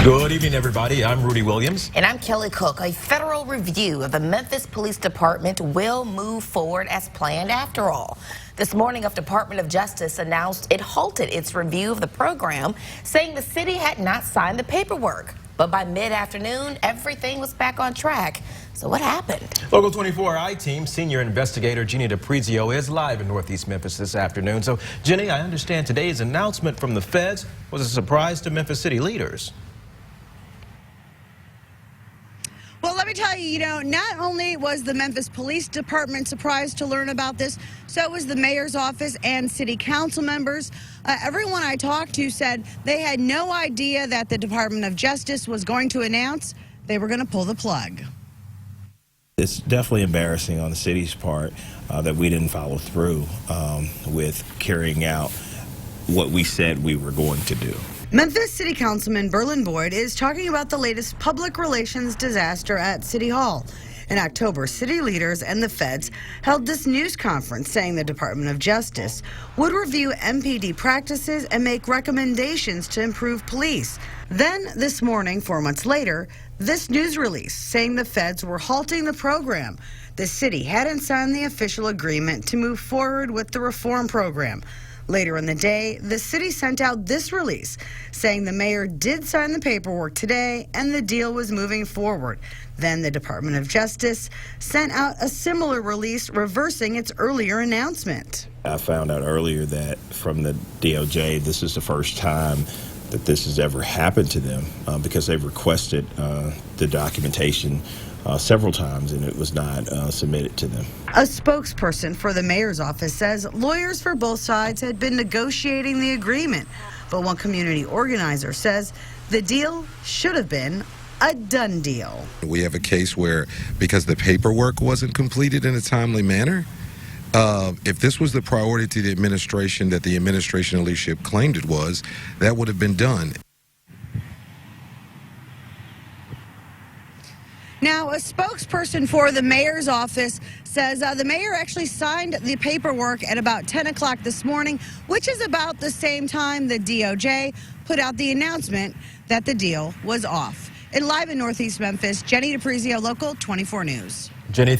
Good evening, everybody. I'm Rudy Williams. And I'm Kelly Cook. A federal review of the Memphis Police Department will move forward as planned after all. This morning, the Department of Justice announced it halted its review of the program, saying the city had not signed the paperwork. But by mid-afternoon, everything was back on track. So what happened? Local 24 I-Team senior investigator Jenny DiPrizio is live in Northeast Memphis this afternoon. So, Jenny, I understand today's announcement from the feds was a surprise to Memphis city leaders. Well, let me tell you, not only was the Memphis Police Department surprised to learn about this, so was the mayor's office and city council members. Everyone I talked to said they had no idea that the Department of Justice was going to announce they were going to pull the plug. It's definitely embarrassing on the city's part that we didn't follow through with carrying out what we said we were going to do. Memphis City Councilman Berlin Boyd is talking about the latest public relations disaster at City Hall. In October, city leaders and the feds held this news conference saying the Department of Justice would review MPD practices and make recommendations to improve police. Then this morning, 4 months later, this news release saying the feds were halting the program. The city hadn't signed the official agreement to move forward with the reform program. Later in the day, the city sent out this release saying the mayor did sign the paperwork today and the deal was moving forward. Then the Department of Justice sent out a similar release reversing its earlier announcement. I found out earlier that from the DOJ, this is the first time that this has ever happened to them because they've requested the documentation several times and it was not submitted to them. A spokesperson for the mayor's office says lawyers for both sides had been negotiating the agreement, but one community organizer says the deal should have been a done deal. We have a case where, because the paperwork wasn't completed in a timely manner, if this was the priority to the administration that the administration leadership claimed it was, that would have been done. Now, a spokesperson for the mayor's office says the mayor actually signed the paperwork at about 10 o'clock this morning, which is about the same time the DOJ put out the announcement that the deal was off. And live in Northeast Memphis, Jenny DiPrizio, Local 24 News. Jenny.